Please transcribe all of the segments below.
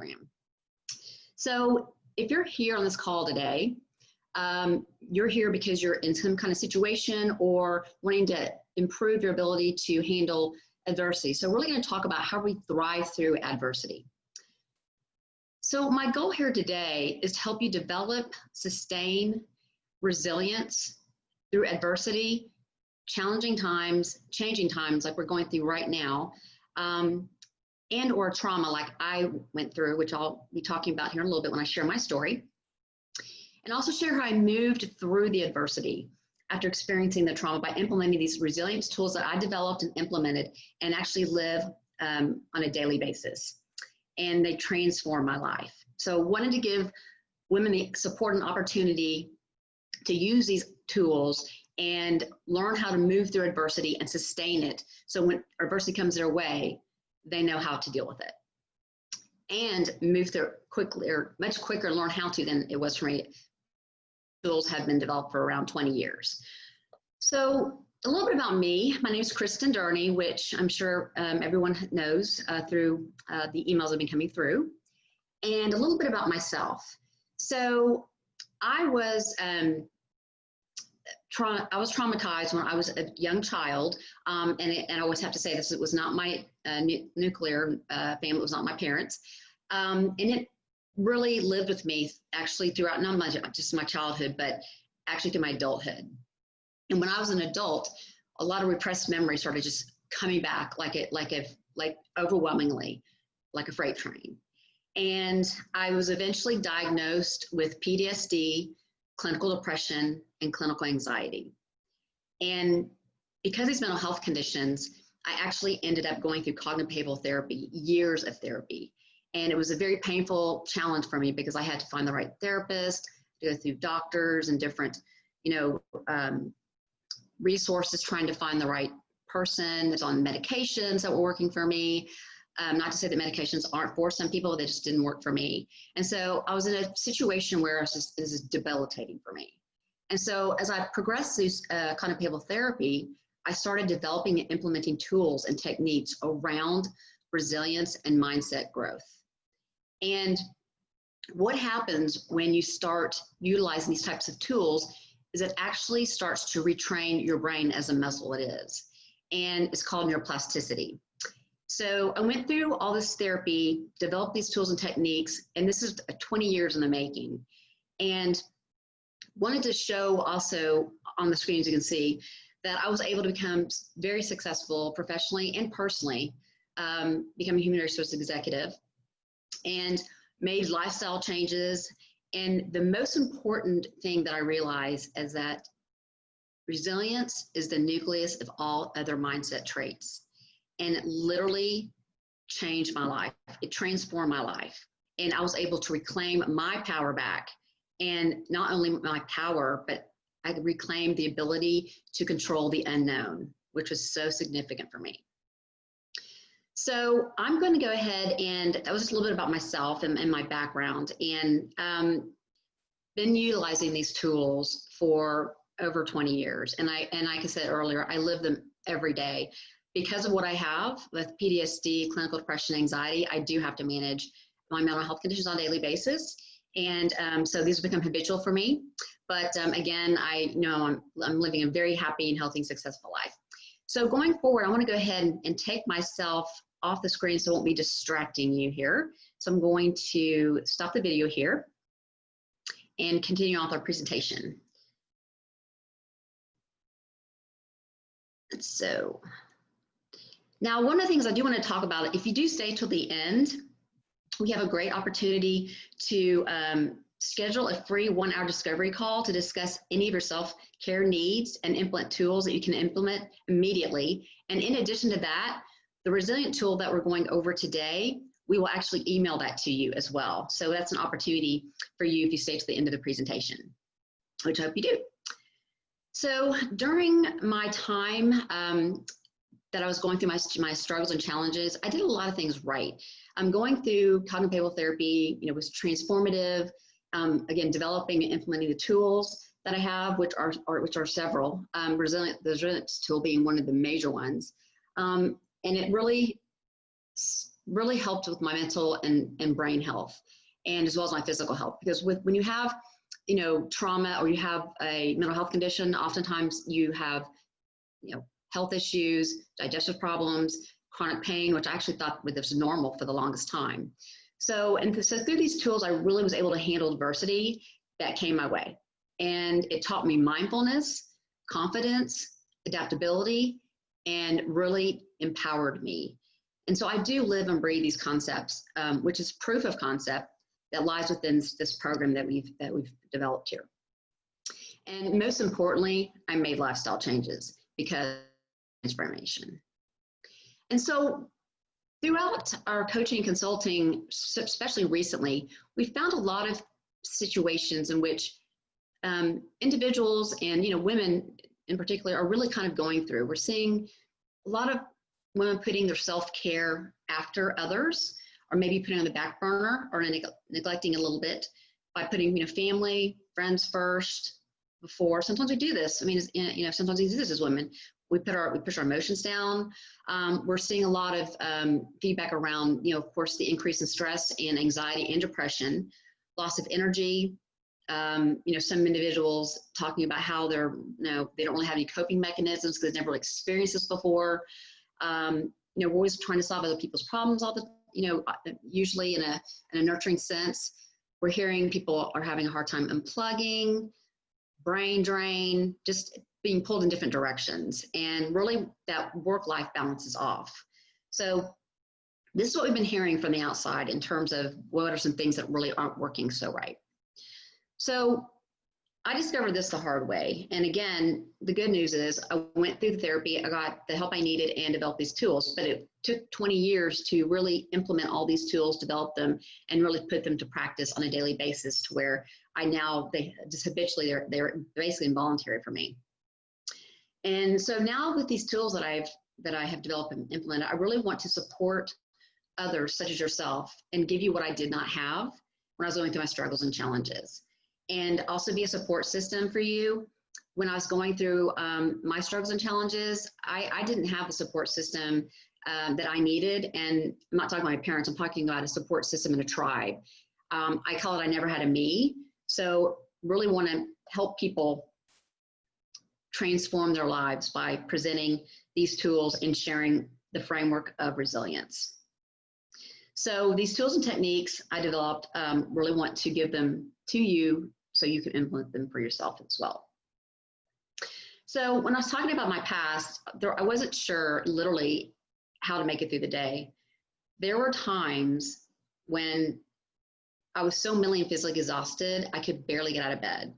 program. So if you're here on this call today, you're here because you're in some kind of situation or wanting to improve your ability to handle adversity. So we're really going to talk about how we thrive through adversity. So my goal here today is to help you develop, sustain resilience through adversity, challenging times, changing times like we're going through right now, and or trauma like I went through, which I'll be talking about here in a little bit when I share my story. And also share how I moved through the adversity after experiencing the trauma by implementing these resilience tools that I developed and implemented and actually live on a daily basis. And they transform my life. So wanted to give women the support and opportunity to use these tools and learn how to move through adversity and sustain it. So when adversity comes their way, they know how to deal with it and move through quickly, or much quicker, and learn how to than it was for me. Tools have been developed for around 20 years. So a little bit about me. My name is Kristin Durney, which I'm sure everyone knows through the emails that have been coming through, and a little bit about myself. So I was traumatized when I was a young child, and I always have to say this, it was not my nuclear family, it was not my parents, and it really lived with me actually throughout, not just my childhood, but actually through my adulthood. And when I was an adult, a lot of repressed memories started just coming back like overwhelmingly, like a freight train. And I was eventually diagnosed with PTSD, clinical depression, and clinical anxiety. And because of these mental health conditions, I actually ended up going through cognitive behavioral therapy, years of therapy. And it was a very painful challenge for me because I had to find the right therapist, go through doctors and different, resources trying to find the right person that's on medications that were working for me. Not to say that medications aren't for some people, they just didn't work for me. And so I was in a situation where this is debilitating for me. And so as I progressed through cognitive behavioral therapy, I started developing and implementing tools and techniques around resilience and mindset growth. And what happens when you start utilizing these types of tools is it actually starts to retrain your brain as a muscle it is. And it's called neuroplasticity. So I went through all this therapy, developed these tools and techniques, and this is 20 years in the making. And wanted to show also on the screen, as you can see, that I was able to become very successful professionally and personally, become a human resource executive, and made lifestyle changes. And the most important thing that I realized is that resilience is the nucleus of all other mindset traits. And it literally changed my life. It transformed my life. And I was able to reclaim my power back. And not only my power, but I reclaimed the ability to control the unknown, which was so significant for me. So I'm going to go ahead, and that was just a little bit about myself and my background, and been utilizing these tools for over 20 years. And like I said earlier, I live them every day. Because of what I have with PTSD, clinical depression, anxiety, I do have to manage my mental health conditions on a daily basis. And so these have become habitual for me. But again, I know I'm living a very happy and healthy and successful life. So going forward, I want to go ahead and take myself off the screen so I won't be distracting you here. So I'm going to stop the video here and continue on with our presentation. So now, one of the things I do want to talk about, if you do stay till the end, we have a great opportunity to schedule a free 1-hour discovery call to discuss any of your self-care needs and implement tools that you can implement immediately. And in addition to that, the resilient tool that we're going over today, we will actually email that to you as well. So that's an opportunity for you if you stay to the end of the presentation, which I hope you do. So during my time that I was going through my struggles and challenges, I did a lot of things right. Going through cognitive behavioral therapy, was transformative. Again, developing and implementing the tools that I have, which are several. The resilience tool being one of the major ones, and it really really helped with my mental and brain health, and as well as my physical health. Because when you have, trauma, or you have a mental health condition, oftentimes you have, health issues, digestive problems, chronic pain, which I actually thought was normal for the longest time. So through these tools, I really was able to handle adversity that came my way. And it taught me mindfulness, confidence, adaptability, and really empowered me. And so I do live and breathe these concepts, which is proof of concept that lies within this program that we've developed here. And most importantly, I made lifestyle changes because of transformation. And so throughout our coaching and consulting, especially recently, we found a lot of situations in which individuals and women in particular are really kind of going through. We're seeing a lot of women putting their self-care after others, or maybe putting on the back burner, or neglecting a little bit by putting family, friends first before. Sometimes we do this. I mean, sometimes we do this as women. We push our emotions down. We're seeing a lot of feedback around, of course, the increase in stress and anxiety and depression, loss of energy. Some individuals talking about how they don't really have any coping mechanisms because they've never experienced this before. We're always trying to solve other people's problems usually in a nurturing sense. We're hearing people are having a hard time unplugging, brain drain, just being pulled in different directions, and really that work-life balance is off. So this is what we've been hearing from the outside in terms of what are some things that really aren't working so right. So I discovered this the hard way. And again, the good news is I went through the therapy, I got the help I needed and developed these tools, but it took 20 years to really implement all these tools, develop them, and really put them to practice on a daily basis to where they just habitually, they're basically involuntary for me. And so now with these tools that I have developed and implemented, I really want to support others such as yourself and give you what I did not have when I was going through my struggles and challenges. And also be a support system for you. When I was going through my struggles and challenges, I didn't have the support system that I needed. And I'm not talking about my parents, I'm talking about a support system in a tribe. I call it I never had a me. So really want to help people transform their lives by presenting these tools and sharing the framework of resilience. So these tools and techniques I developed, really want to give them to you so you can implement them for yourself as well. So when I was talking about my past, I wasn't sure literally how to make it through the day. There were times when I was so mentally and physically exhausted, I could barely get out of bed.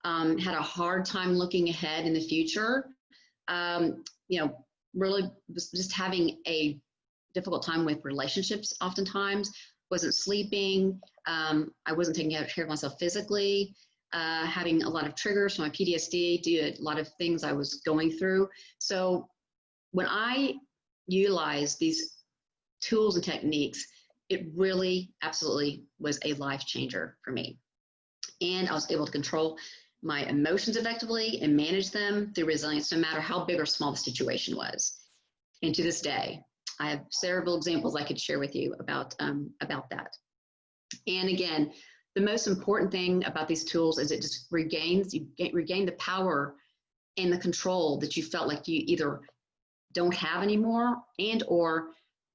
Had a hard time looking ahead in the future. Really was just having a difficult time with relationships oftentimes, wasn't sleeping. I wasn't taking care of myself physically, having a lot of triggers from my PTSD due to a lot of things I was going through. So when I utilized these tools and techniques, it really absolutely was a life changer for me. And I was able to control my emotions effectively and manage them through resilience, no matter how big or small the situation was. And to this day, I have several examples I could share with you about that. And again, the most important thing about these tools is it just regain the power and the control that you felt like you either don't have anymore, and or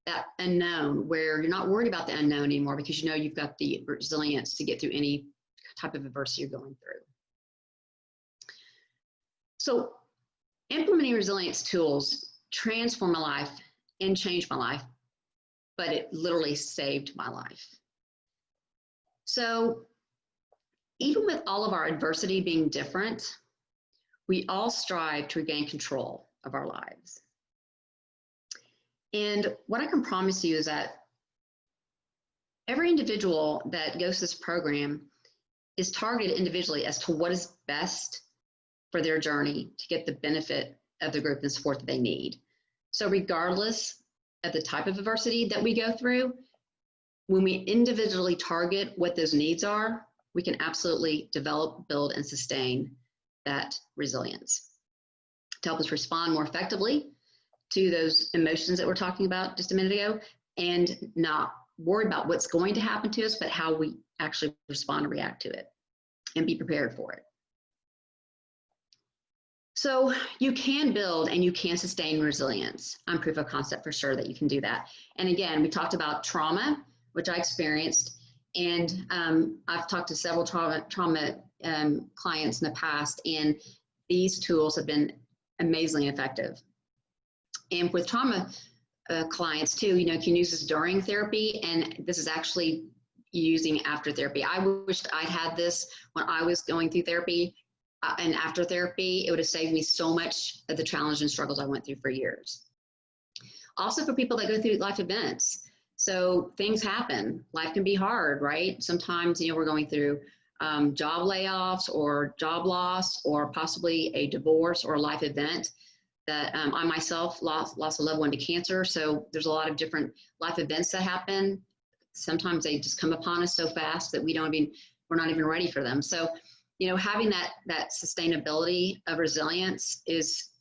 that unknown, where you're not worried about the unknown anymore because you know you've got the resilience to get through any type of adversity you're going through. So implementing resilience tools transformed my life and changed my life, but it literally saved my life. So even with all of our adversity being different, we all strive to regain control of our lives. And what I can promise you is that every individual that goes to this program is targeted individually as to what is best for their journey to get the benefit of the group and support that they need. So regardless of the type of adversity that we go through, when we individually target what those needs are, we can absolutely develop, build, and sustain that resilience to help us respond more effectively to those emotions that we're talking about just a minute ago, and not worry about what's going to happen to us, but how we actually respond and react to it and be prepared for it. So you can build and you can sustain resilience. I'm proof of concept for sure that you can do that. And again, we talked about trauma, which I experienced, and I've talked to several trauma clients in the past, and these tools have been amazingly effective. And with trauma clients too, you know, you can use this during therapy, and this is actually using after therapy. I wished I'd had this when I was going through therapy. And after therapy, it would have saved me so much of the challenges and struggles I went through for years. Also for people that go through life events. So things happen. Life can be hard, right? Sometimes, you know, we're going through job layoffs or job loss or possibly a divorce or a life event that I myself lost a loved one to cancer. So there's a lot of different life events that happen. Sometimes they just come upon us so fast that we're not even ready for them. So, you know, having that sustainability of resilience is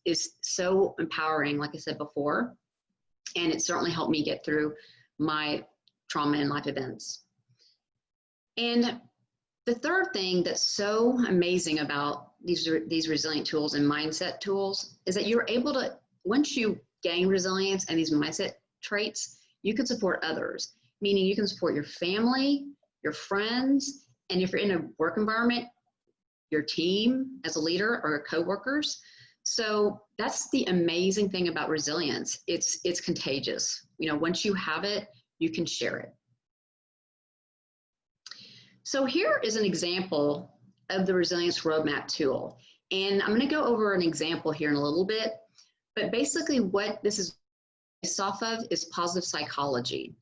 so empowering, like I said before, and it certainly helped me get through my trauma and life events. And the third thing that's so amazing about these resilient tools and mindset tools is that you're able to, once you gain resilience and these mindset traits, you can support others, meaning you can support your family, your friends, and if you're in a work environment, your team as a leader or coworkers. So that's the amazing thing about resilience. It's contagious. You know, once you have it, you can share it. So here is an example of the Resilience Roadmap tool. And I'm going to go over an example here in a little bit, but basically what this is based off of is positive psychology.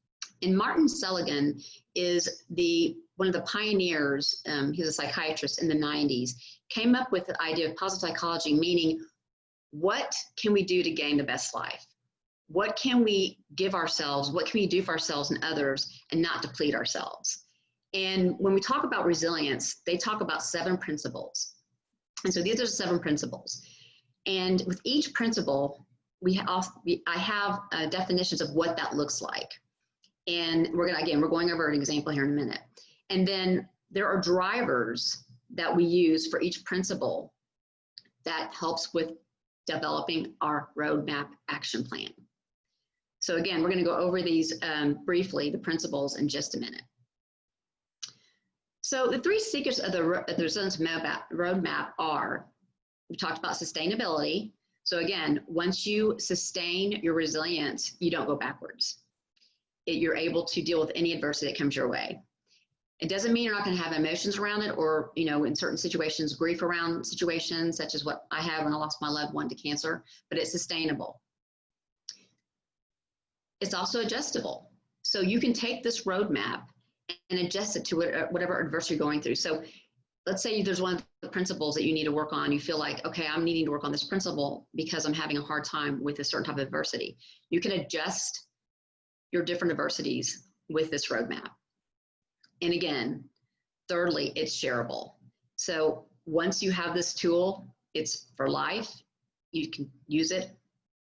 And Martin Seligman is one of the pioneers, he's a psychiatrist in the 90s, came up with the idea of positive psychology, meaning what can we do to gain the best life? What can we give ourselves? What can we do for ourselves and others and not deplete ourselves? And when we talk about resilience, they talk about 7 principles. And so these are 7 principles. And with each principle, I have definitions of what that looks like. And we're going over an example here in a minute. And then there are drivers that we use for each principle that helps with developing our roadmap action plan. So again, we're going to go over these briefly, the principles, in just a minute. So the 3 secrets of the resilience roadmap are, we talked about sustainability. So again, once you sustain your resilience, you don't go backwards. You're able to deal with any adversity that comes your way. It doesn't mean you're not going to have emotions around it, or, you know, in certain situations, grief around situations, such as what I had when I lost my loved one to cancer, but it's sustainable. It's also adjustable. So you can take this roadmap and adjust it to whatever adversity you're going through. So let's say there's one of the principles that you need to work on. You feel like, okay, I'm needing to work on this principle because I'm having a hard time with a certain type of adversity. You can adjust your different adversities with this roadmap. And again, thirdly, it's shareable. So once you have this tool, it's for life. You can use it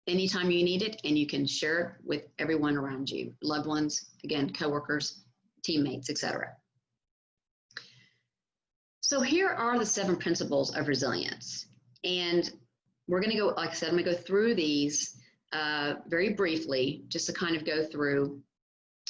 anytime you need it, and you can share it with everyone around you, loved ones, again, coworkers, teammates, etc. So here are the 7 principles of resilience. And we're going to go, like I said, I'm going to go through these very briefly, just to kind of go through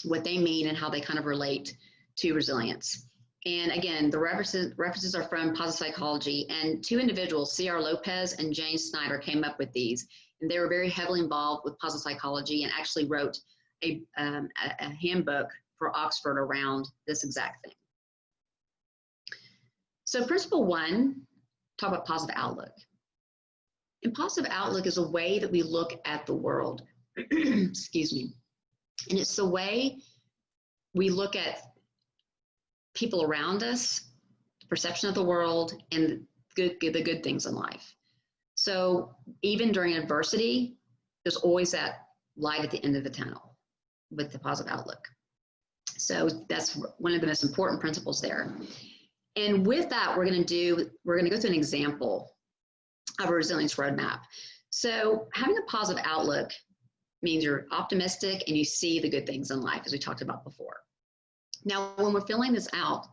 what they mean and how they kind of relate to resilience. And again, the references are from positive psychology, and 2 individuals, C.R. Lopez and Jane Snyder, came up with these. And they were very heavily involved with positive psychology and actually wrote a handbook for Oxford around this exact thing. So principle 1, talk about positive outlook. And positive outlook is a way that we look at the world. Excuse me. And it's the way we look at people around us, perception of the world, and the good things in life. So even during adversity, there's always that light at the end of the tunnel with the positive outlook. So that's one of the most important principles there. And with that, we're going to go through an example of a resilience roadmap. So having a positive outlook means you're optimistic and you see the good things in life, as we talked about before. Now, when we're filling this out,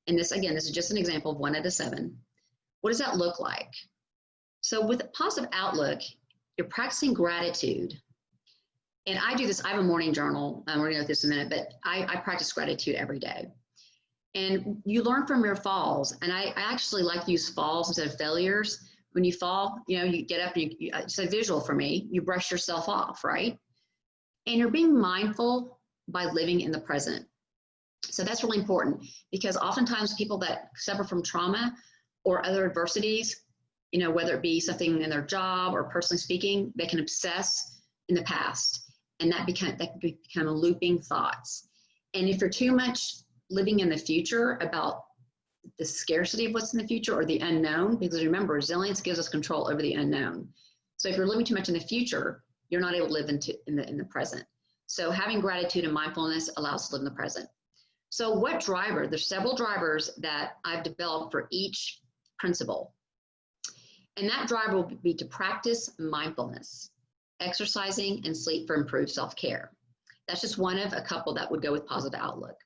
and this, again, this is just an example of 1 out of 7, what does that look like? So with a positive outlook, you're practicing gratitude. And I do this, I have a morning journal. We're going to go through this in a minute, but I practice gratitude every day. And you learn from your falls. And I actually like to use falls instead of failures. When you fall, you get up, it's a visual for me, you brush yourself off, right? And you're being mindful by living in the present. So that's really important, because oftentimes people that suffer from trauma or other adversities, whether it be something in their job or personally speaking, they can obsess in the past, and that can become looping thoughts. And if you're too much living in the future about the scarcity of what's in the future or the unknown, because remember, resilience gives us control over the unknown. So if you're living too much in the future, you're not able to live in the present. So having gratitude and mindfulness allows us to live in the present. So what driver? There's several drivers that I've developed for each principle. And that driver will be to practice mindfulness, exercising, and sleep for improved self-care. That's just one of a couple that would go with positive outlook.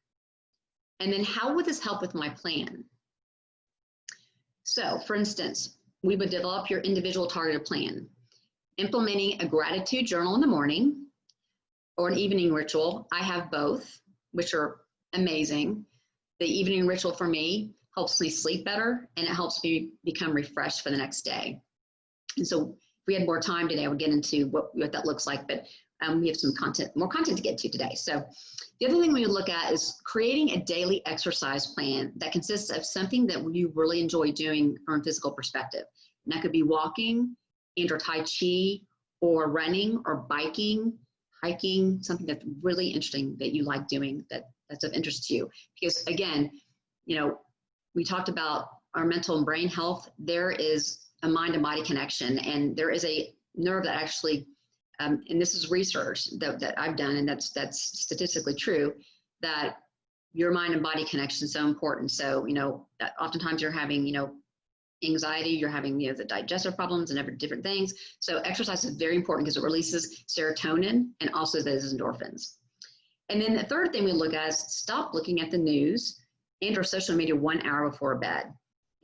And then how would this help with my plan? So for instance, we would develop your individual targeted plan, implementing a gratitude journal in the morning or an evening ritual. I have both, which are amazing. The evening ritual for me helps me sleep better, and it helps me become refreshed for the next day. And so if we had more time today, I would get into what that looks like, but we have more content to get to today. So the other thing we would look at is creating a daily exercise plan that consists of something that you really enjoy doing from a physical perspective. And that could be walking and or Tai Chi or running or biking, hiking, something that's really interesting that you like doing that's of interest to you. Because again, we talked about our mental and brain health. There is a mind and body connection, and there is a nerve that actually, and this is research that I've done, and that's statistically true, that your mind and body connection is so important. So, that oftentimes you're having, anxiety, you're having, the digestive problems and different things. So exercise is very important because it releases serotonin and also those endorphins. And then the third thing we look at is stop looking at the news and or social media 1 hour before bed.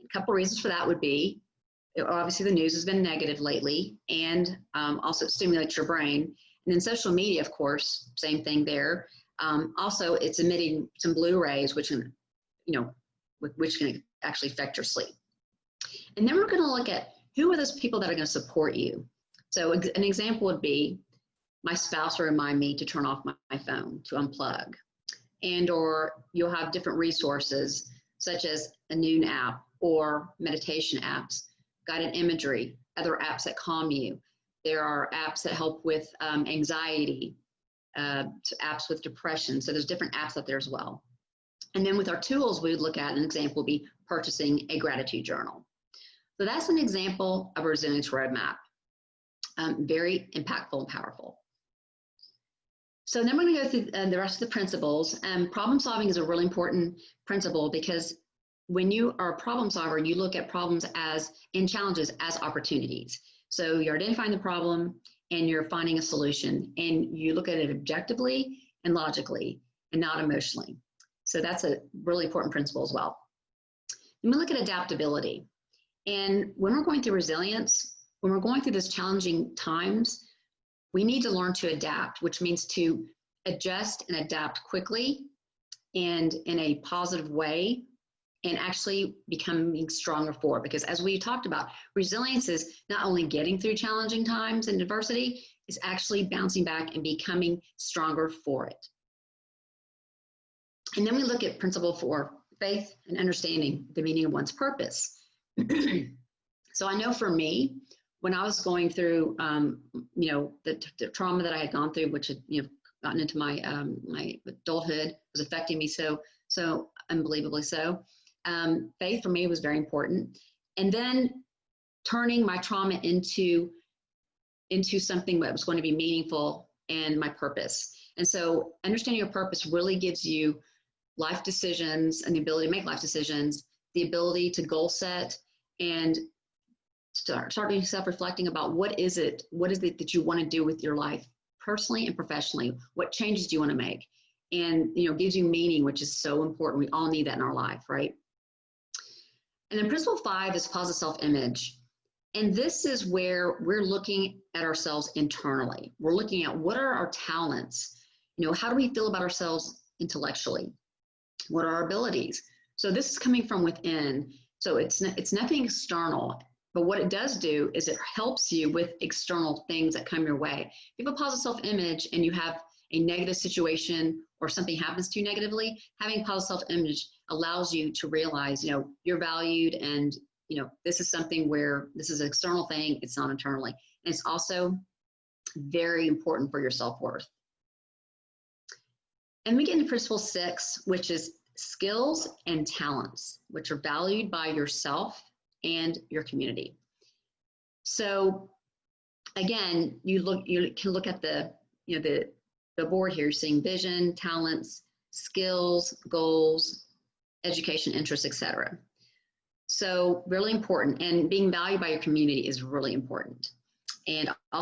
A couple of reasons for that would be, obviously the news has been negative lately, and also it stimulates your brain. And then social media, of course, same thing there. Also, it's emitting some blue rays, which can, which can actually affect your sleep. And then we're going to look at who are those people that are going to support you. So an example would be, my spouse will remind me to turn off my phone, to unplug. And or you'll have different resources such as a Noon app or meditation apps, guided imagery, other apps that calm you. There are apps that help with anxiety, apps with depression. So there's different apps out there as well. And then with our tools, we would look at, an example would be purchasing a gratitude journal. So that's an example of a resilience roadmap. Very impactful and powerful. So then we're going to go through the rest of the principles. Problem solving is a really important principle, because when you are a problem solver, you look at problems and challenges as opportunities. So you're identifying the problem and you're finding a solution, and you look at it objectively and logically and not emotionally. So that's a really important principle as well. Then we look at adaptability. And when we're going through resilience, when we're going through these challenging times, we need to learn to adapt, which means to adjust and adapt quickly and in a positive way, and actually becoming stronger for it. Because as we talked about, resilience is not only getting through challenging times and adversity, it's actually bouncing back and becoming stronger for it. And then we look at principle 4, faith and understanding the meaning of one's purpose. So I know for me, when I was going through, the trauma that I had gone through, which had, gotten into my my adulthood, was affecting me so unbelievably so. Faith for me was very important, and then turning my trauma into something that was going to be meaningful and my purpose. And so, understanding your purpose really gives you life decisions and the ability to make life decisions, the ability to goal set, and start doing self-reflecting about what is it that you want to do with your life personally and professionally. What changes do you want to make? And, gives you meaning, which is so important. We all need that in our life, right? And then principle 5 is positive self-image. And this is where we're looking at ourselves internally. We're looking at what are our talents? How do we feel about ourselves intellectually? What are our abilities? So this is coming from within. So it's nothing external, but what it does do is it helps you with external things that come your way. If you have a positive self-image and you have a negative situation or something happens to you negatively, having positive self-image allows you to realize, you're valued, and this is something where this is an external thing, it's not internally. And it's also very important for your self-worth. And we get into principle 6, which is skills and talents, which are valued by yourself and your community. So again, you can look at the board here. You're seeing vision, talents, skills, goals, education, interests, etc. So really important, and being valued by your community is really important. And also